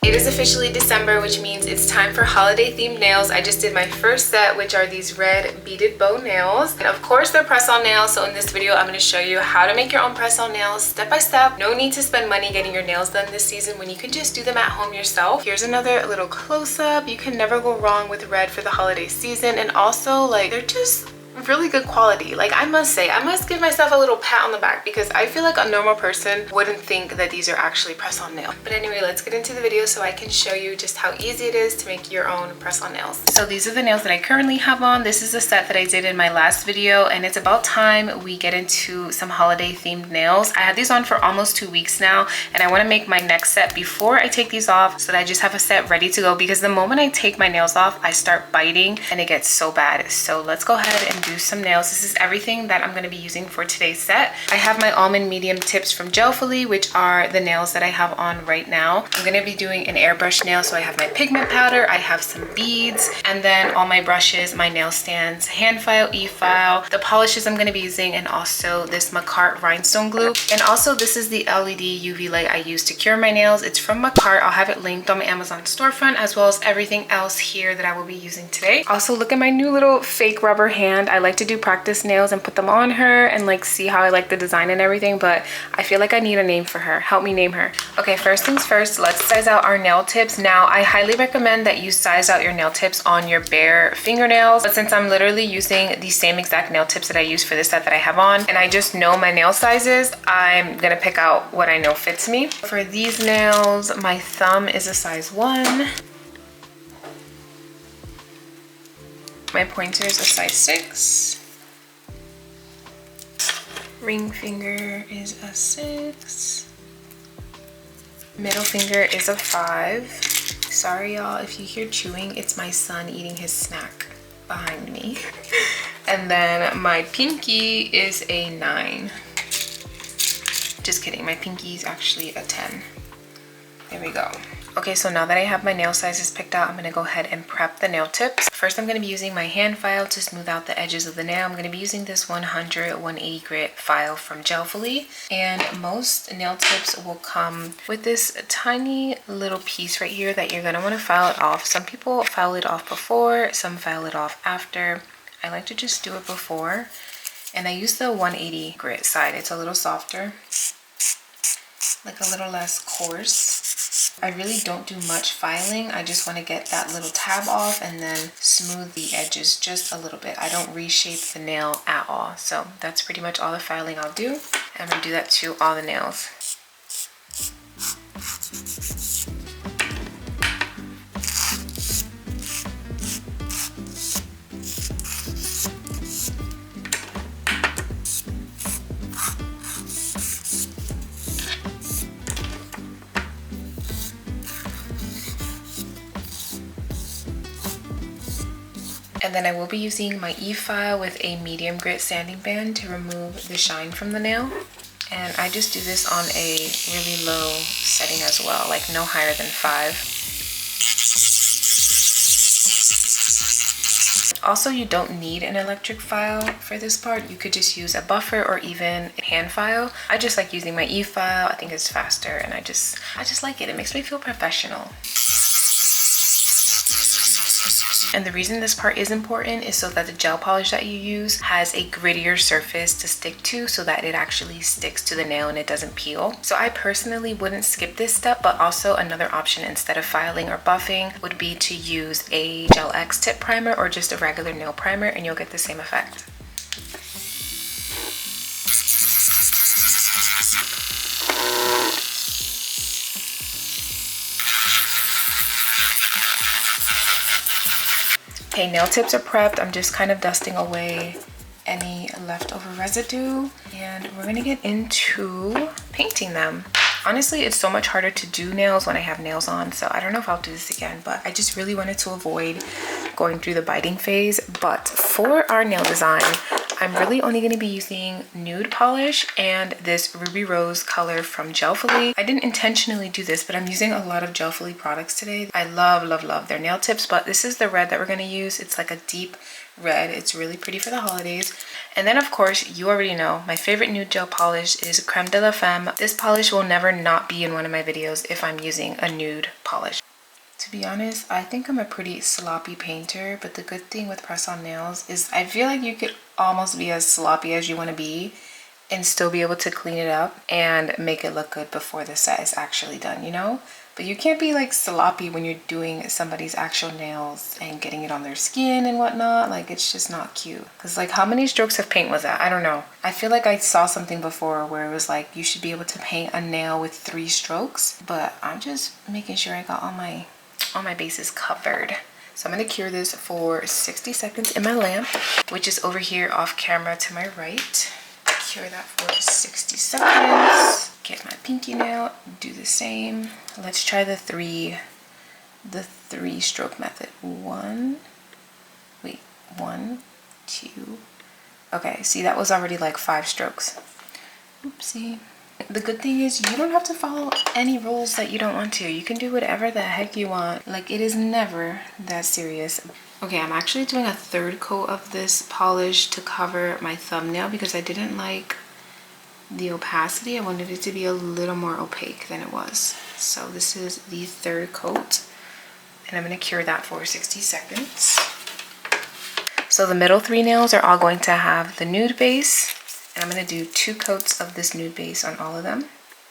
It is officially December, which means it's time for holiday themed nails. I just did my first set, which are these red beaded bow nails. And of course they're press-on nails. So in this video, I'm gonna show you how to make your own press-on nails step by step. No need to spend money getting your nails done this season when you can just do them at home yourself. Here's another little close-up. You can never go wrong with red for the holiday season. And also, like, they're just really good quality. Like, I must say, I must give myself a little pat on the back because I feel like a normal person wouldn't think that these are actually press-on nails. But anyway, let's get into the video so I can show you just how easy it is to make your own press-on nails. So these are the nails that I currently have on. This is a set that I did in my last video, and it's about time we get into some holiday themed nails. I had these on for almost 2 weeks now, and I want to make my next set before I take these off so that I just have a set ready to go, because the moment I take my nails off, I start biting and it gets so bad. So let's go ahead and do some nails. This is everything that I'm going to be using for today's set. I have my almond medium tips from Gelfully, which are the nails that I have on right now. I'm going to be doing an airbrush nail, so I have my pigment powder, I have some beads, and then all my brushes, my nail stands, hand file, e-file, the polishes I'm going to be using, and also this Macart rhinestone glue. And also this is the LED UV light I use to cure my nails. It's from Macart. I'll have it linked on my Amazon storefront, as well as everything else here that I will be using today. Also, look at my new little fake rubber hand. I like to do practice nails and put them on her and like see how I like the design and everything, but I feel like I need a name for her. Help me name her. Okay, first things first, let's size out our nail tips. Now, I highly recommend that you size out your nail tips on your bare fingernails, but since I'm literally using the same exact nail tips that I use for this set that I have on, and I just know my nail sizes, I'm gonna pick out what I know fits me. For these nails, my thumb is a size 1. My pointer is a size 6. Ring finger is a 6. Middle finger is a 5. Sorry y'all if you hear chewing, it's my son eating his snack behind me. And then my pinky is a 9. Just kidding, my pinky is actually a 10. There we go. Okay, so now that I have my nail sizes picked out, I'm gonna go ahead and prep the nail tips. First, I'm gonna be using my hand file to smooth out the edges of the nail. I'm gonna be using this 180 grit file from Gelfully. And most nail tips will come with this tiny little piece right here that you're gonna wanna file it off. Some people file it off before, some file it off after. I like to just do it before. And I use the 180 grit side. It's a little softer, like a little less coarse. I really don't do much filing. I just want to get that little tab off and then smooth the edges just a little bit. I don't reshape the nail at all. So that's pretty much all the filing I'll do. I'm going to do that to all the nails. And then I will be using my e-file with a medium grit sanding band to remove the shine from the nail. And I just do this on a really low setting as well, like no higher than 5. Also, you don't need an electric file for this part. You could just use a buffer or even a hand file. I just like using my e-file. I think it's faster, and I just like it. It makes me feel professional. And the reason this part is important is so that the gel polish that you use has a grittier surface to stick to, so that it actually sticks to the nail and it doesn't peel. So I personally wouldn't skip this step, but also another option instead of filing or buffing would be to use a Gel X tip primer or just a regular nail primer, and you'll get the same effect. Okay, nail tips are prepped. I'm just kind of dusting away any leftover residue, and we're gonna get into painting them. Honestly, it's so much harder to do nails when I have nails on, so I don't know if I'll do this again, but I just really wanted to avoid going through the biting phase. But for our nail design, I'm really only going to be using nude polish and this ruby rose color from Gelfully. I didn't intentionally do this, but I'm using a lot of Gelfully products today. I love their nail tips, but this is the red that we're going to use. It's like a deep red. It's really pretty for the holidays. And then of course, you already know, my favorite nude gel polish is Creme de la Femme. This polish will never not be in one of my videos if I'm using a nude polish. To be honest, I think I'm a pretty sloppy painter, but the good thing with press-on nails is I feel like you could almost be as sloppy as you want to be and still be able to clean it up and make it look good before the set is actually done, you know? But you can't be like sloppy when you're doing somebody's actual nails and getting it on their skin and whatnot. Like, it's just not cute. Because like, how many strokes of paint was that? I don't know. I feel like I saw something before where it was like you should be able to paint a nail with 3 strokes, but I'm just making sure I got all my bases covered. So I'm going to cure this for 60 seconds in my lamp, which is over here off camera to my right. Cure that for 60 seconds. Get my pinky nail, do the same. Let's try the three stroke method. 1, 2. Okay, see, that was already like 5 strokes. Oopsie. The good thing is you don't have to follow any rules that you don't want to. You can do whatever the heck you want. Like, it is never that serious. Okay, I'm actually doing a 3rd coat of this polish to cover my thumbnail because I didn't like the opacity. I wanted it to be a little more opaque than it was. So this is the 3rd coat, and I'm going to cure that for 60 seconds. So the middle 3 nails are all going to have the nude base. And I'm going to do 2 coats of this nude base on all of them.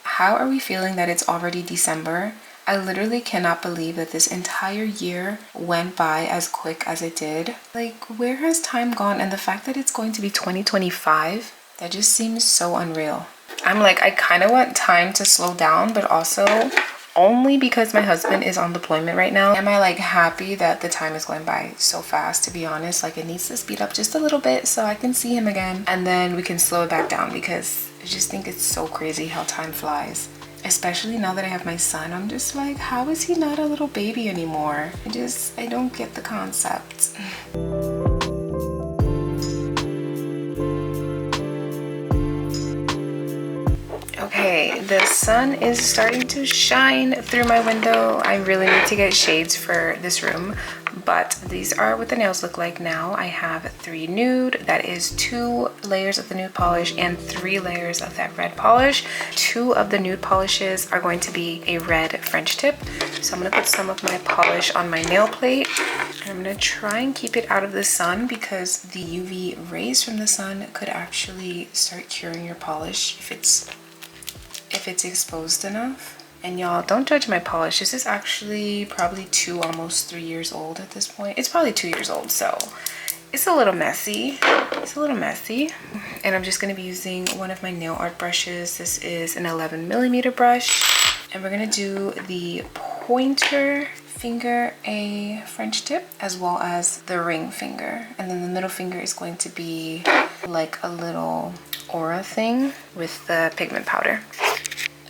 How are we feeling that it's already December? I literally cannot believe that this entire year went by as quick as it did. Like, where has time gone? And the fact that it's going to be 2025, that just seems so unreal. I'm like, I kind of want time to slow down, but also only because my husband is on deployment right now am I like happy that the time is going by so fast. To be honest, like, it needs to speed up just a little bit so I can see him again, and then we can slow it back down because I just think it's so crazy how time flies, especially now that I have my son. I'm just like, how is he not a little baby anymore? I don't get the concept. Okay, the sun is starting to shine through my window. I really need to get shades for this room, but these are what the nails look like now. I have 3 nude, that is 2 layers of the nude polish and 3 layers of that red polish. 2 of the nude polishes are going to be a red French tip. So I'm gonna put some of my polish on my nail plate. And I'm gonna try and keep it out of the sun because the UV rays from the sun could actually start curing your polish if it's exposed enough. And y'all, don't judge my polish. This is actually probably 2, almost 3 years old at this point. It's probably 2 years old, so it's a little messy. It's a little messy. And I'm just gonna be using one of my nail art brushes. This is an 11mm brush. And we're gonna do the pointer finger, a French tip, as well as the ring finger. And then the middle finger is going to be like a little aura thing with the pigment powder.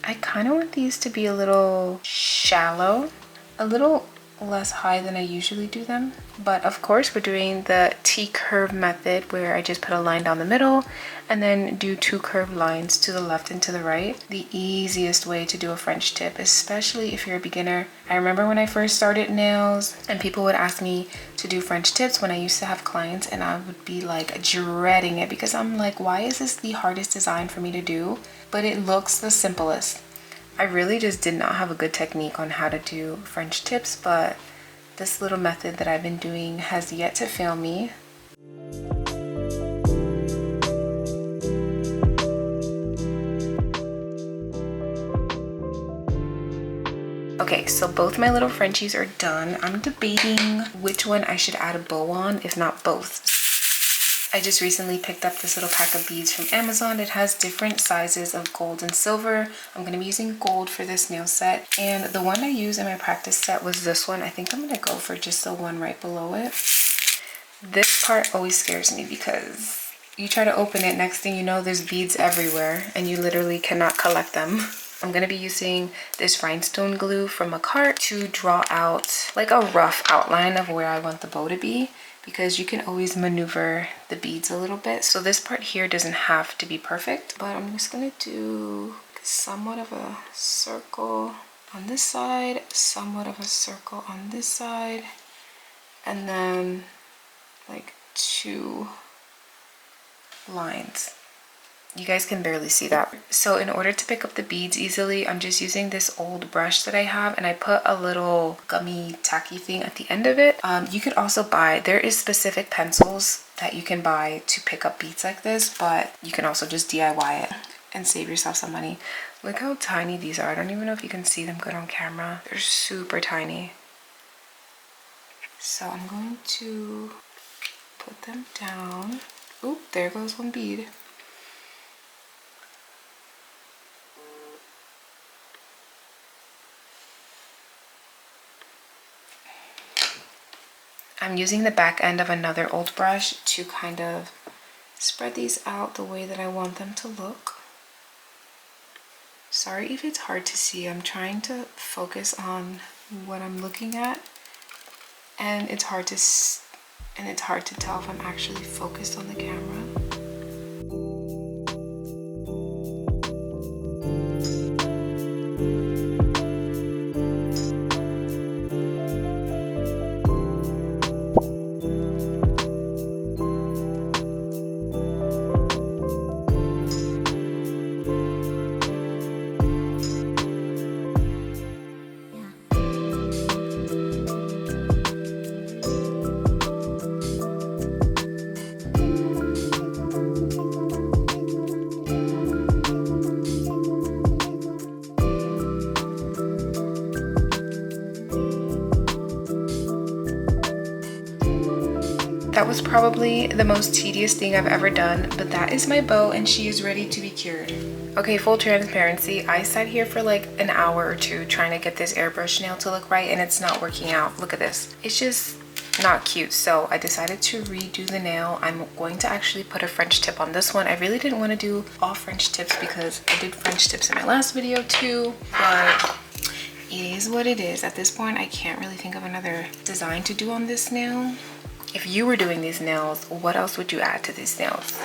I kind of want these to be a little shallow, a little less high than I usually do them. But of course, we're doing the T-curve method where I just put a line down the middle and then do 2 curved lines to the left and to the right. The easiest way to do a French tip, especially if you're a beginner. I remember when I first started nails and people would ask me to do French tips when I used to have clients, and I would be like dreading it because I'm like, why is this the hardest design for me to do? But it looks the simplest. I really just did not have a good technique on how to do French tips, but this little method that I've been doing has yet to fail me. Okay, so both my little Frenchies are done. I'm debating which one I should add a bow on, if not both. I just recently picked up this little pack of beads from Amazon. It has different sizes of gold and silver. I'm going to be using gold for this nail set. And the one I used in my practice set was this one. I think I'm going to go for just the one right below it. This part always scares me because you try to open it, next thing you know, there's beads everywhere and you literally cannot collect them. I'm going to be using this rhinestone glue from a cart to draw out like a rough outline of where I want the bow to be, because you can always maneuver the beads a little bit. So this part here doesn't have to be perfect, but I'm just gonna do somewhat of a circle on this side, somewhat of a circle on this side, and then like 2 lines. You guys can barely see that. So in order to pick up the beads easily, I'm just using this old brush that I have, and I put a little gummy tacky thing at the end of it. You could also buy, there is specific pencils that you can buy to pick up beads like this, but you can also just DIY it and save yourself some money. Look how tiny these are. I don't even know if you can see them good on camera. They're super tiny. So I'm going to put them down. Oop, there goes one bead. I'm using the back end of another old brush to kind of spread these out the way that I want them to look. Sorry if it's hard to see. I'm trying to focus on what I'm looking at, and it's hard to tell if I'm actually focused on the camera. That was probably the most tedious thing I've ever done, but that is my bow and she is ready to be cured. Okay, full transparency, I sat here for like an hour or 2 trying to get this airbrush nail to look right, and it's not working out. Look at this. It's just not cute. So I decided to redo the nail. I'm going to actually put a French tip on this one. I really didn't want to do all French tips because I did French tips in my last video too, but it is what it is. At this point, I can't really think of another design to do on this nail. If you were doing these nails, what else would you add to these nails?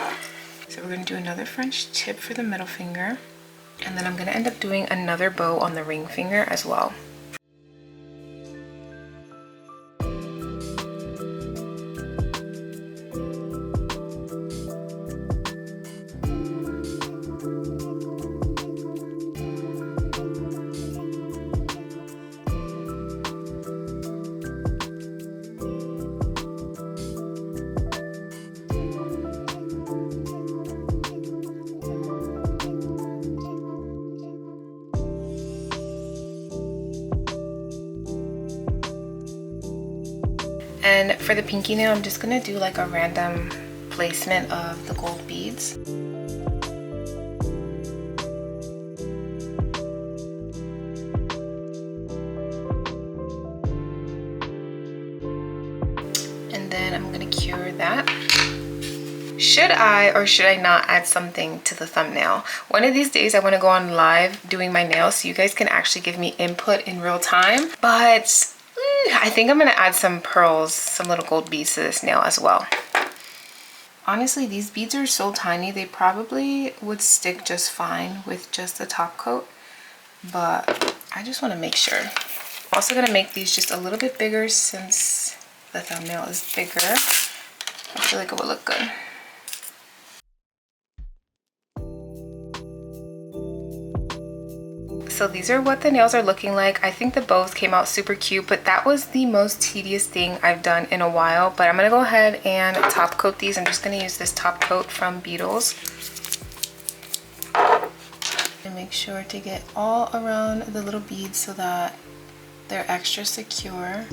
So we're gonna do another French tip for the middle finger, and then I'm gonna end up doing another bow on the ring finger as well. And for the pinky nail, I'm just gonna do like a random placement of the gold beads. And then I'm gonna cure that. Should I or should I not add something to the thumbnail? One of these days I want to go on live doing my nails so you guys can actually give me input in real time, but I think I'm gonna add some pearls, some little gold beads to this nail as well. Honestly, these beads are so tiny, they probably would stick just fine with just the top coat, but I just want to make sure. I'm also gonna make these just a little bit bigger since the thumbnail is bigger. I feel like it will look good. So these are what the nails are looking like. I think the bows came out super cute, but that was the most tedious thing I've done in a while. But I'm gonna go ahead and top coat these. I'm just gonna use this top coat from Beetles. And make sure to get all around the little beads so that they're extra secure.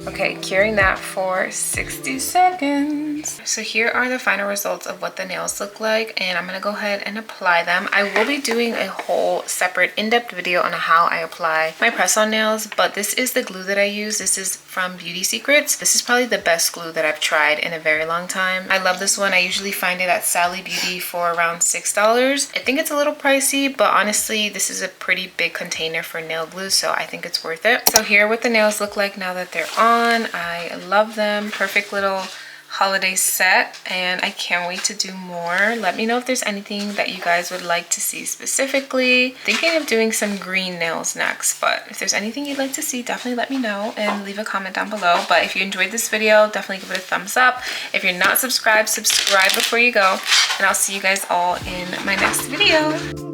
Okay, curing that for 60 seconds. nails. So here are the final results of what the nails look like, and I'm gonna go ahead and apply them. I will be doing a whole separate in-depth video on how I apply my press-on nails, but this is the glue that I use. This is from Beauty Secrets. This is probably the best glue that I've tried in a very long time. I love this one. I usually find it at Sally Beauty for around $6. I think it's a little pricey, but honestly, this is a pretty big container for nail glue, so I think it's worth it. So here are what the nails look like now that they're on. I love them. Perfect little holiday set, and I can't wait to do more. Let me know if there's anything that you guys would like to see specifically. Thinking of doing some green nails next, but if there's anything you'd like to see, definitely let me know and leave a comment down below. But if you enjoyed this video, definitely give it a thumbs up. If you're not subscribed, subscribe before you go, and I'll see you guys all in my next video.